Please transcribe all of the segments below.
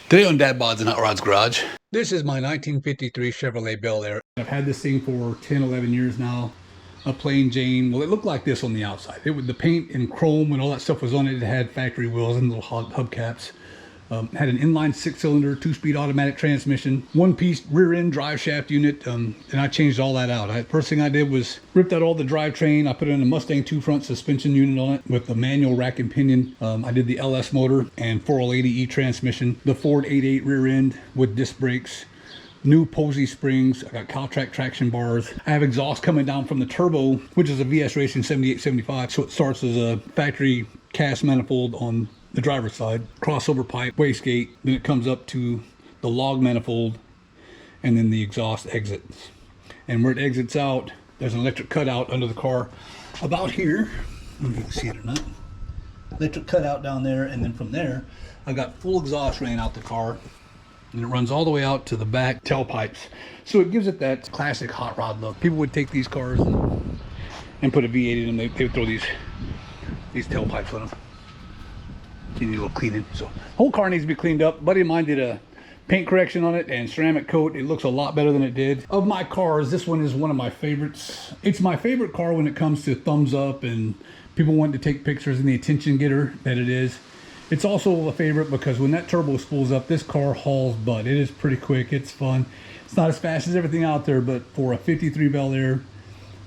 Today on Dad Bods and Hot Rods Garage. This is my 1953 Chevrolet Belair. I've had this thing for 10, 11 years now. A plain Jane. Well, it looked like this on the outside. It was the paint and chrome and all that stuff was on it. It had factory wheels and little hubcaps. Had an inline 6-cylinder, 2-speed automatic transmission, 1-piece rear end drive shaft unit, and I changed all that out. First thing I did was ripped out all the drivetrain. I put in a Mustang 2 front suspension unit on it with the manual rack and pinion. I did the LS motor and 480E transmission, the Ford 8.8 rear end with disc brakes, new Posey springs. I got Caltrac traction bars. I have exhaust coming down from the turbo, which is a VS Racing 7875. So it starts as a factory cast manifold on the driver's side, crossover pipe, wastegate, then it comes up to the log manifold, and then the exhaust exits. And where it exits out, there's an electric cutout under the car about here. I don't know if you can see it or not. Electric cutout down there, and then from there, I got full exhaust ran out the car, and it runs all the way out to the back tailpipes. So it gives it that classic hot rod look. People would take these cars and put a V8 in them. They would throw these tailpipes on them. You need a little cleaning. So whole car needs to be cleaned up. A buddy of mine did a paint correction on it and ceramic coat. It looks a lot better than it did. Of my cars, this one is one of my favorites. It's my favorite car when it comes to thumbs up and people wanting to take pictures and the attention getter that it is. It's also a favorite because when that turbo spools up, this car hauls butt. It is pretty quick. It's fun. It's not as fast as everything out there, but for a 53 Belair,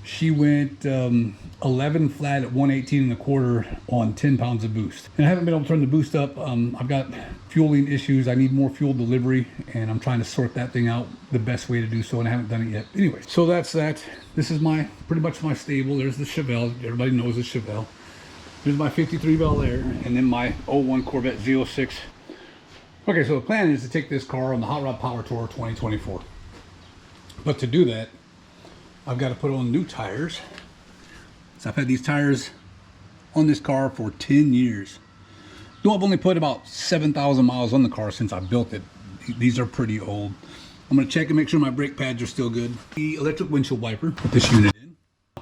she went 11 flat at 118.25 on 10 pounds of boost. And I haven't been able to turn the boost up. I've got fueling issues. I need more fuel delivery, and I'm trying to sort that thing out the best way to do so, and I haven't done it yet. Anyway, so that's that. This is pretty much my stable. There's the Chevelle. Everybody knows the Chevelle. There's my 53 Belair, and then my 01 Corvette Z06. Okay, so the plan is to take this car on the Hot Rod Power Tour 2024. But to do that, I've got to put on new tires. So I've had these tires on this car for 10 years. Though I've only put about 7,000 miles on the car since I built it. These are pretty old. I'm going to check and make sure my brake pads are still good. The electric windshield wiper, put this unit in.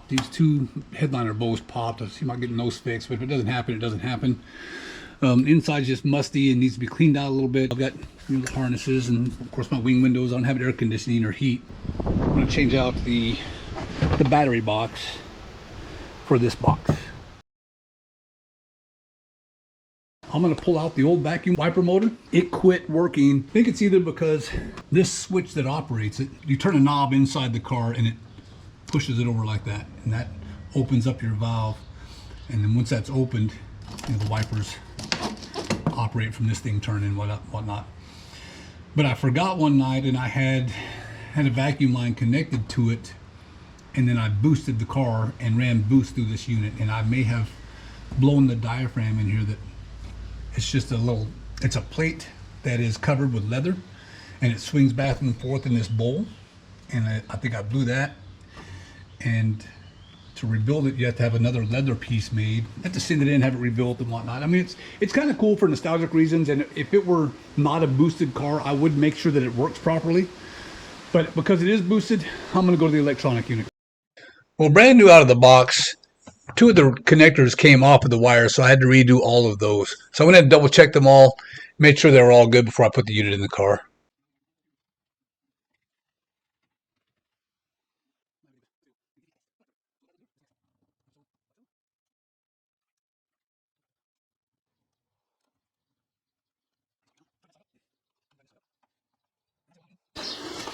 These two headliner bows popped. I see about getting those fixed, but if it doesn't happen, it doesn't happen. Inside's just musty and needs to be cleaned out a little bit. I've got the harnesses and of course my wing windows. I don't have air conditioning or heat. I'm going to change out the battery box for this box. I'm going to pull out the old vacuum wiper motor. It quit working. I think it's either because this switch that operates it, you turn a knob inside the car and it pushes it over like that, and that opens up your valve, and then once that's opened, the wipers operate from this thing turning whatnot. But I forgot one night, and I had a vacuum line connected to it, and then I boosted the car and ran boost through this unit, and I may have blown the diaphragm in here. That it's just it's a plate that is covered with leather, and it swings back and forth in this bowl, and I think I blew that. And to rebuild it, you have to have another leather piece made. You have to send it in, have it rebuilt and whatnot. I mean, it's kind of cool for nostalgic reasons, and if it were not a boosted car, I would make sure that it works properly. But because it is boosted, I'm going to go to the electronic unit. Well, brand new out of the box, 2 of the connectors came off of the wire, so I had to redo all of those. So I went ahead and double checked them all, made sure they were all good before I put the unit in the car.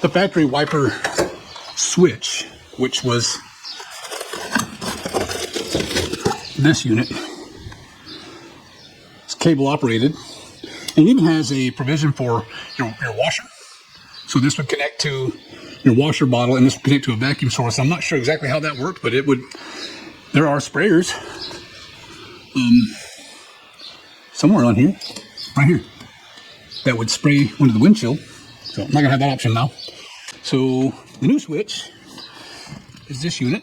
The factory wiper switch, which was this unit, it's cable operated, and it even has a provision for your washer. So this would connect to your washer bottle, and this would connect to a vacuum source. I'm not sure exactly how that worked, but it would. There are sprayers somewhere on here, right here, that would spray onto the windshield. So I'm not gonna have that option now. So the new switch is this unit,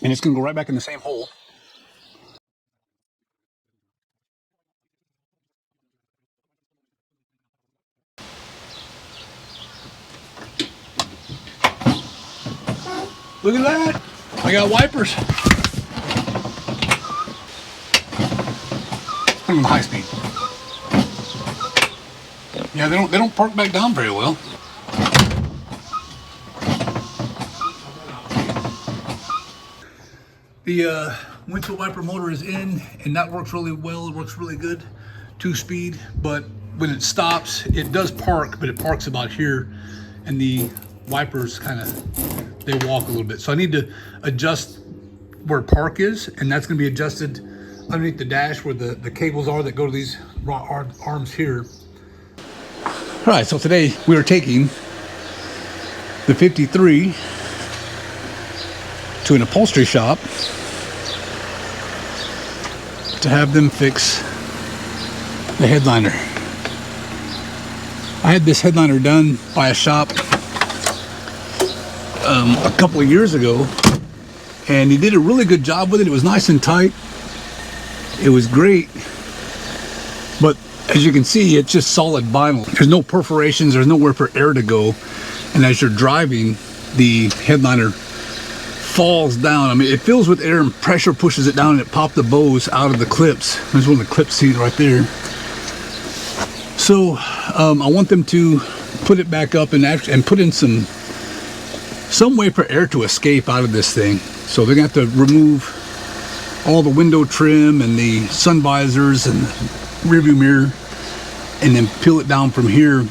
and it's gonna go right back in the same hole. Look at that! I got wipers. Put them on high speed. Yeah, they don't park back down very well. The windshield wiper motor is in, and that works really well. It works really good, 2-speed. But when it stops, it does park, but it parks about here, and the wipers kind of, they walk a little bit. So I need to adjust where park is, and that's going to be adjusted underneath the dash where the cables are that go to these arms here. All right, so today we are taking the 53 to an upholstery shop to have them fix the headliner. I had this headliner done by a shop a couple of years ago, and he did a really good job with it. It was nice and tight. It was great, but as you can see, it's just solid vinyl. There's no perforations, there's nowhere for air to go, and as you're driving, the headliner falls down. I mean, it fills with air and pressure pushes it down, and it popped the bows out of the clips. There's one of the clip seats right there. So I want them to put it back up and put in some way for air to escape out of this thing. So they're gonna have to remove all the window trim and the sun visors and the rear view mirror, and then peel it down from here,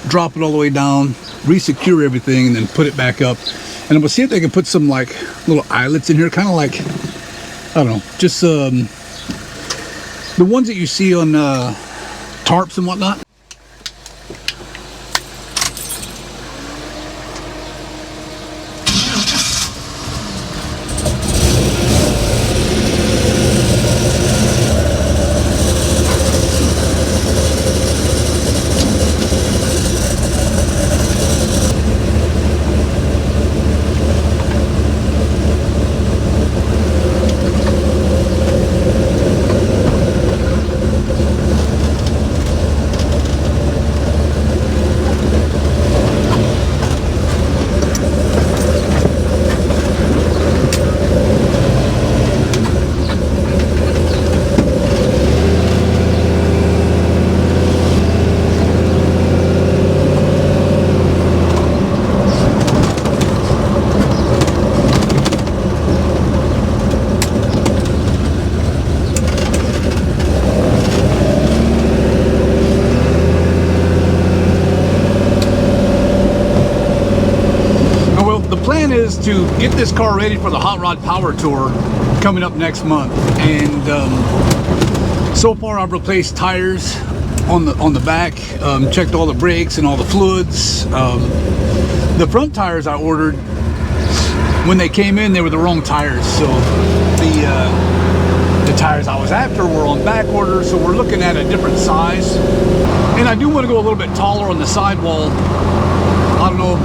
drop it all the way down, re-secure everything, and then put it back up. And I'm gonna see if they can put some like little eyelets in here, kind of like, I don't know, just the ones that you see on tarps and whatnot. Is to get this car ready for the Hot Rod Power Tour coming up next month, and so far I've replaced tires on the back, checked all the brakes and all the fluids. The front tires I ordered, when they came in, they were the wrong tires, so the tires I was after were on back order, so we're looking at a different size. And I do want to go a little bit taller on the sidewall. I don't know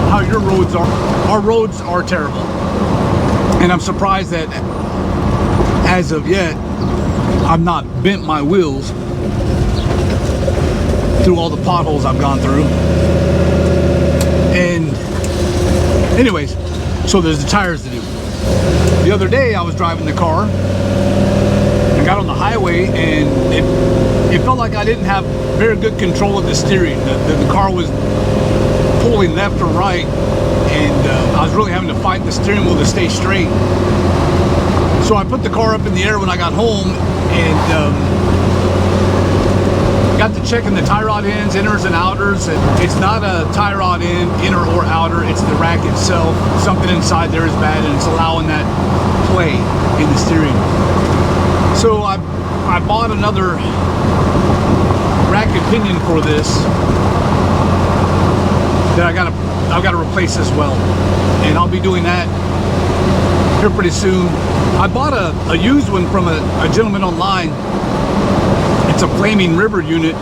how your roads are. Our roads are terrible, and I'm surprised that as of yet I've not bent my wheels through all the potholes I've gone through. And anyways, so there's the tires to do. The other day I was driving the car, I got on the highway, and it felt like I didn't have very good control of the steering. The car was pulling left or right, and I was really having to fight the steering wheel to stay straight. So I put the car up in the air when I got home, and got to checking the tie rod ends, inners and outers, and it's not a tie rod end, inner or outer, it's the rack itself. Something inside there is bad, and it's allowing that play in the steering. So I bought another rack and pinion for this that I've got to replace as well, and I'll be doing that here pretty soon. I bought a used one from a gentleman online. It's a Flaming River unit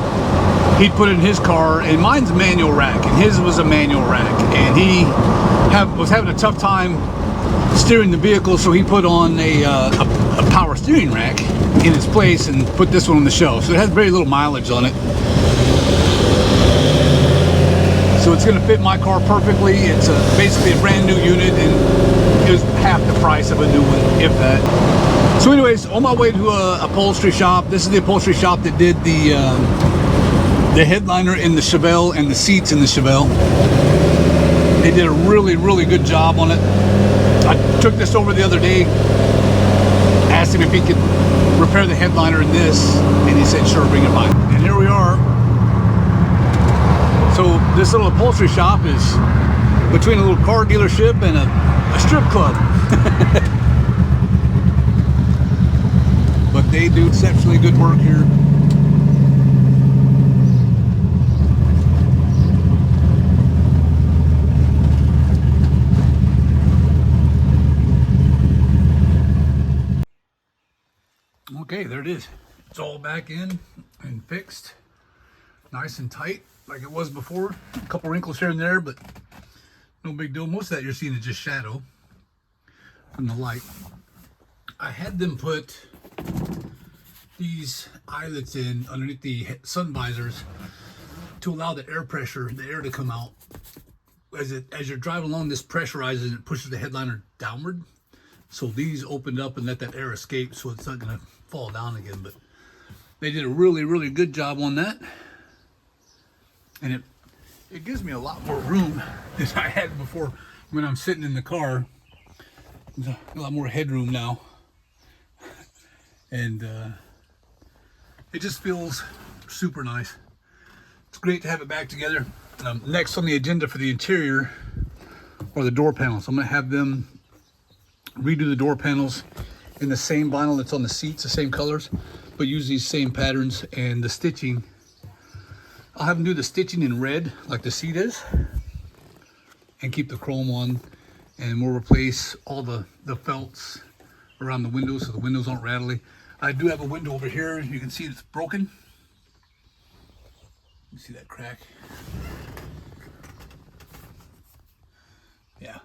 he'd put in his car, and mine's a manual rack, and his was a manual rack, and he was having a tough time steering the vehicle, so he put on a power steering rack in its place and put this one on the shelf. So it has very little mileage on it. So it's going to fit my car perfectly. It's basically a brand new unit, and it was half the price of a new one, if that. So anyways, on my way to a upholstery shop. This is the upholstery shop that did the the headliner in the Chevelle and the seats in the Chevelle. They did a really, really good job on it. I took this over the other day, asked him if he could repair the headliner in this, and he said, sure, bring it by. And here we are. So this little upholstery shop is between a little car dealership and a strip club. But they do exceptionally good work here. Okay, there it is. It's all back in and fixed. Nice and tight like it was before. A couple wrinkles here and there, but no big deal. Most of that you're seeing is just shadow from the light. I had them put these eyelets in underneath the sun visors to allow the air pressure, the air to come out. As you're driving along, this pressurizes and it pushes the headliner downward. So these opened up and let that air escape, so it's not going to fall down again. But they did a really, really good job on that. And it gives me a lot more room than I had before when I'm sitting in the car. There's a lot more headroom now. And it just feels super nice. It's great to have it back together. Next on the agenda for the interior are the door panels. I'm going to have them redo the door panels in the same vinyl that's on the seats, the same colors, but use these same patterns. And the stitching, I'll have them do the stitching in red like the seat is and keep the chrome on, and we'll replace all the felts around the windows so the windows aren't rattly. I do have a window over here. You can see it's broken. You see that crack? Yeah.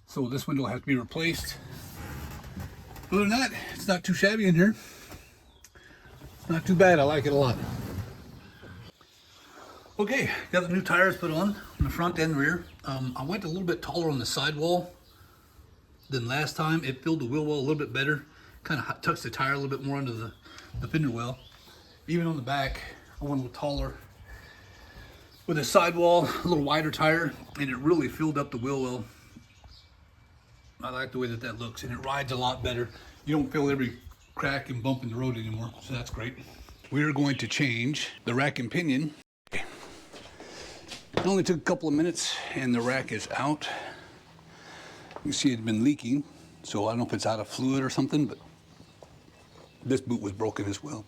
So this window has to be replaced. Other than that, it's not too shabby in here. It's not too bad. I like it a lot. Okay, got the new tires put on the front and rear. I went a little bit taller on the sidewall than last time. It filled the wheel well a little bit better. Kind of tucks the tire a little bit more under the fender well. Even on the back, I went a little taller with the sidewall, a little wider tire, and it really filled up the wheel well. I like the way that looks, and it rides a lot better. You don't feel every crack and bump in the road anymore, so that's great. We're going to change the rack and pinion. It only took a couple of minutes, and the rack is out. You see it had been leaking, so I don't know if it's out of fluid or something, but this boot was broken as well,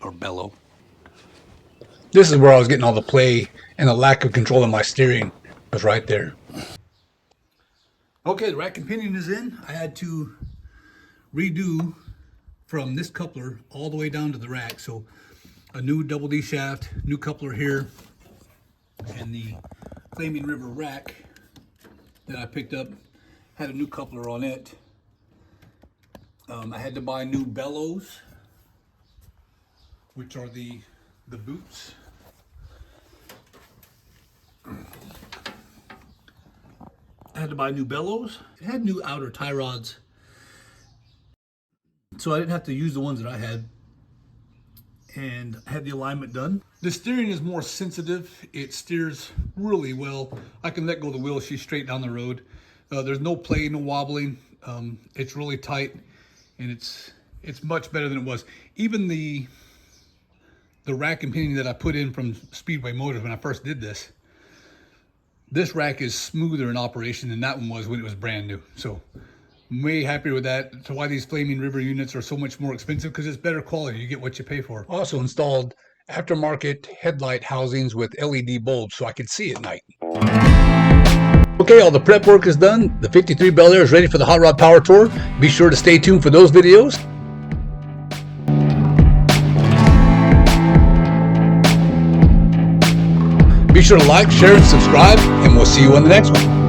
or bellow. This is where I was getting all the play, and the lack of control of my steering was right there. Okay, the rack and pinion is in. I had to redo from this coupler all the way down to the rack. So a new double D shaft, new coupler here, and the Flaming River rack that I picked up had a new coupler on it. I had to buy new bellows, which are the boots. I had to buy new bellows. It had new outer tie rods, so I didn't have to use the ones that I had, and I had the alignment done. The steering is more sensitive. It steers really well. I can let go of the wheel. She's straight down the road. There's no play, no wobbling. It's really tight, and it's much better than it was. Even the rack and pinion that I put in from Speedway Motors when I first did this rack is smoother in operation than that one was when it was brand new. So I'm way happier with that. That's why these Flaming River units are so much more expensive, because it's better quality. You get what you pay for. Also installed aftermarket headlight housings with LED bulbs so I could see at night. Okay, all the prep work is done. The 53 Belair is ready for the Hot Rod Power Tour. Be sure to stay tuned for those videos. Be sure to like, share, and subscribe, and we'll see you on the next one.